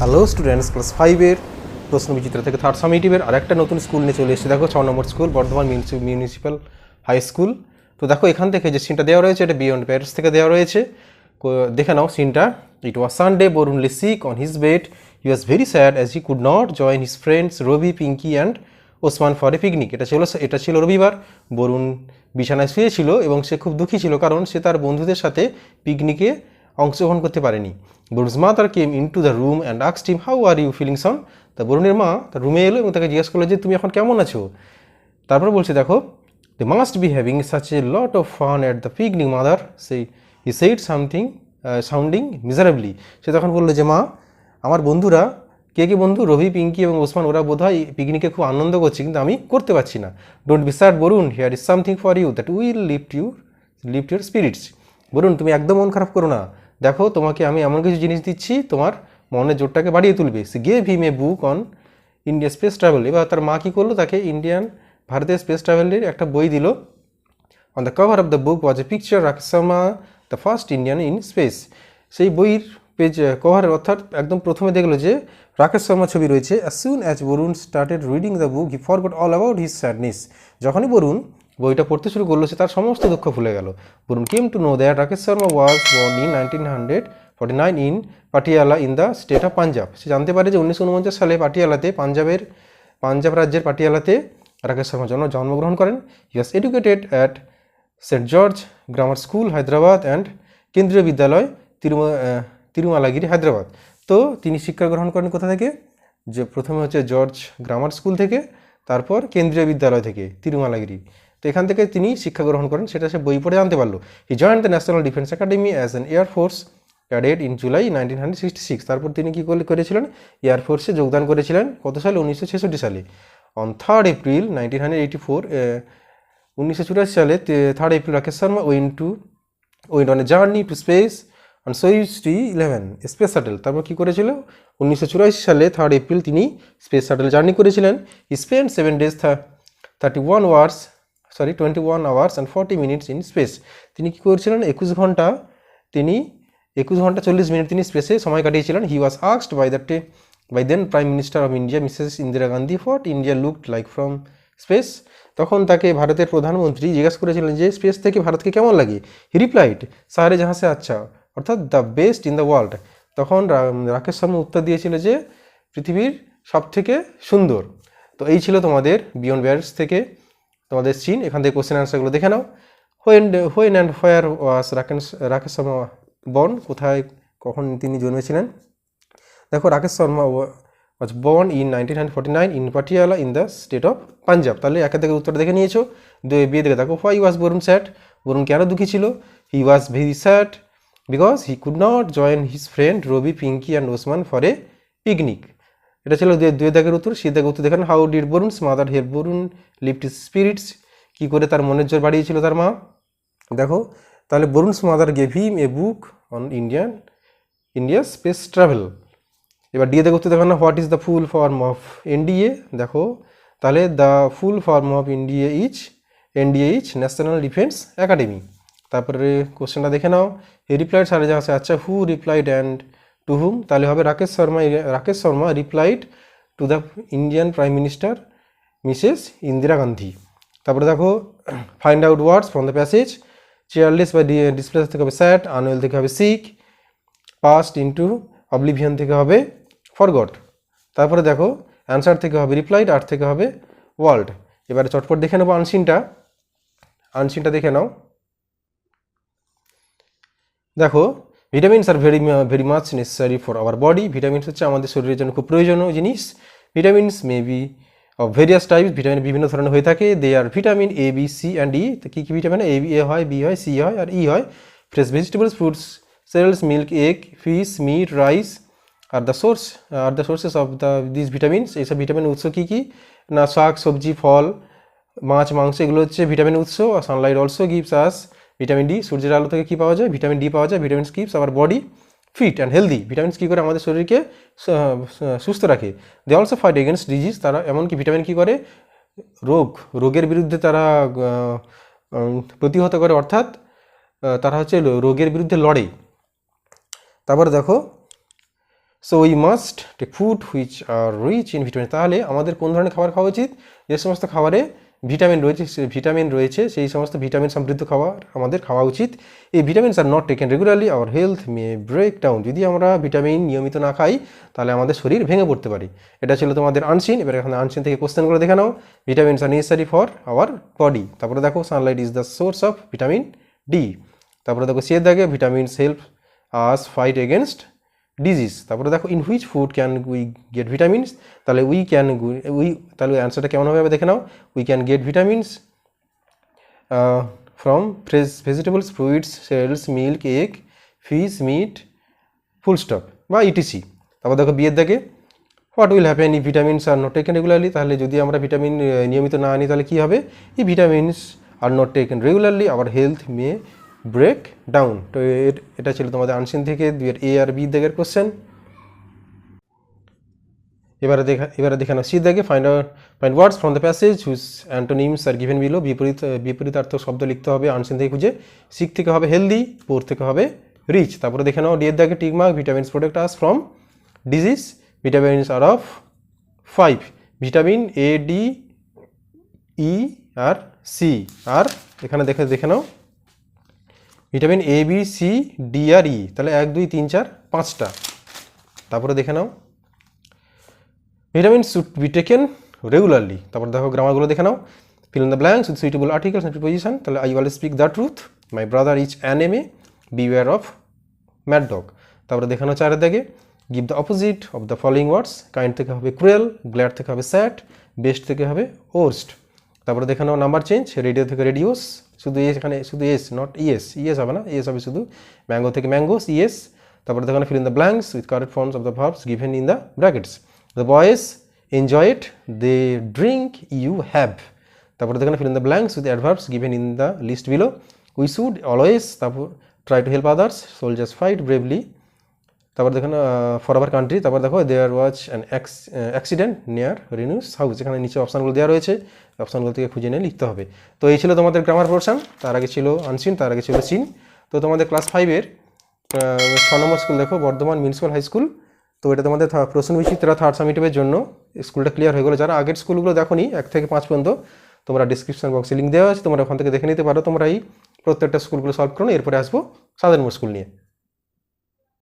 Hello students, class 5-এর প্রশ্নবিচিত্র থেকে third সামেটিভের আর একটা নতুন স্কুল নিয়ে চলে এসেছে। দেখো 6 নম্বর school, Bardhaman municipal high school. তো দেখো এখান থেকে যে সিনটা দেওয়া রয়েছে এটা বিয়ন্ড প্যারিস থেকে দেওয়া রয়েছে। দেখে নাও সিনটা। ইট ওয়াজ Sunday, Varun lay sick on his bed. He was very sad as he could not join his friends Ravi, Pinki and Osman for a picnic. এটা ছিল রবিবার। বরুণ বিছানায় শুয়েছিল এবং সে খুব দুঃখী ছিল কারণ সে তার বন্ধুদের সাথে পিকনিকে অংশগ্রহণ করতে পারেনি। বরুণ's mother came into the room and asked him, how are you feeling son? তা বরুণের মা তার রুমে এলো এবং তাকে জিজ্ঞেস করলো যে তুমি এখন কেমন আছো। তারপর বলছে দেখো, they must be having such a lot of fun at the picnic mother, he said something sounding miserably. সে তখন বললো যে মা, আমার বন্ধুরা, কে কে বন্ধু, রবি, পিঙ্কি এবং ওসমান, ওরা বোধহয় পিকনিকে খুব আনন্দ করছে কিন্তু আমি করতে পারছি না। Don't be sad Varun, here is something for you that will lift your spirits. Varun, তুমি একদম মন খারাপ করো না, দেখো তোমাকে আমি এমন কিছু জিনিস দিচ্ছি তোমার মনের জোরটাকে বাড়িয়ে তুলবে। সে gave him a book on India space travel. এবার তার মা কী করলো, তাকে ভারতের স্পেস ট্রাভেলের একটা বই দিল। On the cover of the book was a picture Rakesh Sharma, the first Indian in space. সেই বইয়ের পেজ কভারের অর্থাৎ একদম প্রথমে দেখলো যে রাকেশ শর্মা ছবি রয়েছে। As soon as Varun started reading the book he forgot all about his sadness. যখনই বরুণ বইটা পড়তে শুরু করলো সে তার সমস্ত দুঃখ ভুলে গেল। Varun came to know that Rakesh Sharma was born in 1949 in Patiala in the state of Punjab. সে জানতে পারে যে 1949 সালে পাটিয়ালাতে, পাঞ্জাব রাজ্যের পাটিয়ালাতে রাকেশ শর্মা জন্মগ্রহণ করেন। He was educated at Saint George grammar school Hyderabad and Kendriya Vidyalaya তিরুমালাগিরি Hyderabad. তো তিনি শিক্ষা গ্রহণ করেন কোথা থেকে, যে প্রথমে হচ্ছে জর্জ গ্রামার স্কুল থেকে, তারপর কেন্দ্রীয় বিদ্যালয় থেকে তিরুমালাগিরি। তো এখান থেকে তিনি শিক্ষা গ্রহণ করেন, সেটা সে বই পড়ে জানতে পারলো। He joined the national defence academy as an air force cadet in July 1966। তারপর তিনি কী করেছিলেন, এয়ারফোর্সে যোগদান করেছিলেন কত সালে, 1966 সালে। অন 3rd এপ্রিল 1984, 1984 সালে 3rd April Rakesh Sharma went on a journey to space on Soyuz T11 space shuttle. তারপর কী করেছিল, 1984 সালে 3rd এপ্রিল তিনি স্পেস শাটেল জার্নি করেছিলেন। He spend 7 days 21 hours and 40 minutes in space. তিনি কী করেছিলেন, 21 ঘন্টা 40 মিনিট তিনি স্পেসে সময় কাটিয়েছিলেন। He was asked by then prime minister of India Mrs Indira Gandhi what India looked like from space. তখন তাকে ভারতের প্রধানমন্ত্রী জিজ্ঞাসা করেছিলেন যে স্পেস থেকে ভারতকে কেমন লাগে। হি রিপ্লাইড, সারে জাহাঁ সে আচ্ছা, অর্থাৎ the best in the world. তখন রাকেশ শর্মা উত্তর দিয়েছিল যে পৃথিবীর সব থেকে সুন্দর। তো এই ছিল তোমাদের বিয়ন্ড প্যারিস থেকে তোমাদের সিন। এখান থেকে কোশ্চেন অ্যান্সারগুলো দেখে নাও। When and where was Rakesh Sharma born, কোথায় কখন তিনি জন্মেছিলেন। দেখো Rakesh Sharma was born in 1949 in Patiala in the state of Punjab. তাহলে একে থেকে উত্তর দেখে নিয়েছো। বিয়ে দেখে দেখো, why was Varun sad, Varun কেন দুঃখী ছিল। He was very sad because he could not join his friend Ravi, Pinki and Osman for a picnic. এটা ছিল দুই দাগের উত্তর। সেই দাগের উত্তর দেখেন, how did Varun's mother help Varun lift his spirits, কী করে তার মনের জোর বাড়িয়েছিল তার মা। দেখো তাহলে Varun's mother gave him a book on India space travel. এবার ডিএ দেখতে দেখো না, what is the full form of NDA. দেখো তাহলে the full form of NDA is national defence academy. তারপরে কোশ্চেনটা দেখে নাও। হি রিপ্লাইড সারে জাহাঁ সে আচ্ছা, হু রিপ্লাইড অ্যান্ড টু হুম। তাহলে হবে Rakesh Sharma replied to the Indian prime minister Mrs Indira Gandhi. তারপরে দেখো, find out words from the passage. Cheerless বা ডিসপ্লেস থেকে হবে স্যাড, আনওয়েল থেকে হবে সিক, পাস্ট ইন্টু অবলিভিয়ন থেকে হবে ফরগট। তারপরে দেখো অ্যান্সার থেকে হবে রিপ্লাইড, আর থেকে হবে ওয়ার্ল্ড। এবারে চটপট দেখে নেবো আনসিনটা দেখে নাও। দেখো, vitamins are very much necessary for our body. Vitamins হচ্ছে আমাদের শরীরের জন্য খুব প্রয়োজনীয় জিনিস। Vitamins may be of various types, vitamin বিভিন্ন ধরনের হয়ে থাকে। They are vitamin A, B, C and E. তো কী কী ভিটামিন, এ হয়, বি হয়, সি হয় আর ই হয়। Fresh vegetables, fruits, cereals, milk, egg, fish, meat, rice are the sources of these vitamins. এইসব ভিটামিন উৎস কী কী না, শাক সবজি, ফল, মাছ, মাংস, এগুলো হচ্ছে ভিটামিন উৎস। Sunlight also gives us vitamin D. সূর্যের আলো থেকে কী পাওয়া যায়, ভিটামিন ডি পাওয়া যায়। Vitamins keeps our body fit and healthy. Vitamins কী করে আমাদের শরীরকে সুস্থ রাখে। They also fight against disease. তারা এমনকি ভিটামিন কী করে, রোগের বিরুদ্ধে তারা প্রতিহত করে, অর্থাৎ তারা হচ্ছে রোগের বিরুদ্ধে লড়ে। তারপরে দেখো so we must take food which are rich in vitamin. তাহলে আমাদের কোন ধরনের খাবার খাওয়া উচিত? যে সমস্ত খাবারে ভিটামিন রয়েছে সেই সমস্ত ভিটামিন সমৃদ্ধ খাবার আমাদের খাওয়া উচিত। এই vitamins are not taken regularly our health may break down. যদি আমরা ভিটামিন নিয়মিত না খাই তাহলে আমাদের শরীর ভেঙে পড়তে পারে। এটা ছিল তোমাদের আনসিন। এবার এখানে আনসিন থেকে কোশ্চেন করে দেখে নাও। Vitamins are necessary for our body. তারপরে দেখো sunlight is the source of vitamin D. তারপরে দেখো সে দাগে vitamins help us fight against disease. তারপরে দেখো in which food can we get vitamins. তাহলে তাহলে অ্যান্সারটা কেমন হবে দেখে নাও। We can get vitamins from fresh vegetables, fruits, cereals, milk, egg, fish, meat, full stop বা ইটিসি। তারপর দেখো বিয়ের দাগে what will happen if vitamins are not taken regularly. তাহলে যদি আমরা ভিটামিন নিয়মিত না আনি তাহলে কী হবে? If vitamins are not taken regularly our health may break down. তো এটা ছিল তোমাদের আনসিন থেকে 2 এ আর বি দাগের কোশ্চেন। এবারে দেখে নাও সি দাগে find words from the passage which antonyms are given below. বিপরীতার্থক শব্দ লিখতে হবে আনসিন থেকে খুঁজে। সিক থেকে হবে হেলদি, পোর থেকে হবে রিচ। তারপরে দেখে নাও ডি এর দাগে tick mark vitamins protect us from disease. Vitamins are of 5। Vitamin A, D, E আর সি। আর এখানে দেখে নাও vitamin A, B, C, D আর ই। তাহলে 1, 2, 3, 4, 5টা। তারপরে দেখে নাও vitamin should be taken regularly. তারপর দেখো গ্রামারগুলো দেখে নাও। Fill in the blanks with suitable articles and preposition. তাহলে I always speak the truth, my brother is an M A, beware of mad dog. তারপরে দেখে নাও 4 দাগে give the opposite of the following words. Kind থেকে হবে cruel, glad থেকে হবে sad, best থেকে হবে ওর্স্ট। তারপরে দেখে নাও নাম্বার চেঞ্জ। রেডিও থেকে রেডিওস, শুধু এখানে শুধু এস, নট ইএস হবে না, ইএস হবে শুধু। ম্যাঙ্গো থেকে ম্যাঙ্গোস, ইএস। তারপরে দেখো fill in the blanks with correct forms of the verbs given in the brackets. The boys enjoy it, they drink, you have. তারপরে দেখো fill in the blanks with adverbs given in the list below. We should always, তারপর try to help others, soldiers fight bravely. তারপর দেখো for our country. তারপর দেখো there was an accident near Renu's house. এখানে নিচে অপশানগুলো দেওয়া রয়েছে, অপশানগুলো থেকে খুঁজে নিয়ে লিখতে হবে। তো এই ছিল তোমাদের গ্রামার পোর্শন। তার আগে ছিল আনসিন, তার আগে ছিল সিন। তো তোমাদের ক্লাস 5-এর 6 নম্বর স্কুল দেখো বর্ধমান মিউনিসিপ্যাল হাই স্কুল। তো এটা তোমাদের প্রশ্ন বিচিত্রা 3rd সামিটিভের জন্য স্কুলটা ক্লিয়ার হয়ে গেলো। যারা আগের স্কুলগুলো দেখো নি 1 থেকে 5 পর্যন্ত, তোমরা ডিসক্রিপশন বক্সে লিঙ্ক দেওয়া আছে, তোমরা ওখান থেকে দেখে নিতে পারো। তোমরা এই প্রত্যেকটা স্কুলগুলো সলভ করো। এরপরে আসবো সাধারণ স্কুল নিয়ে।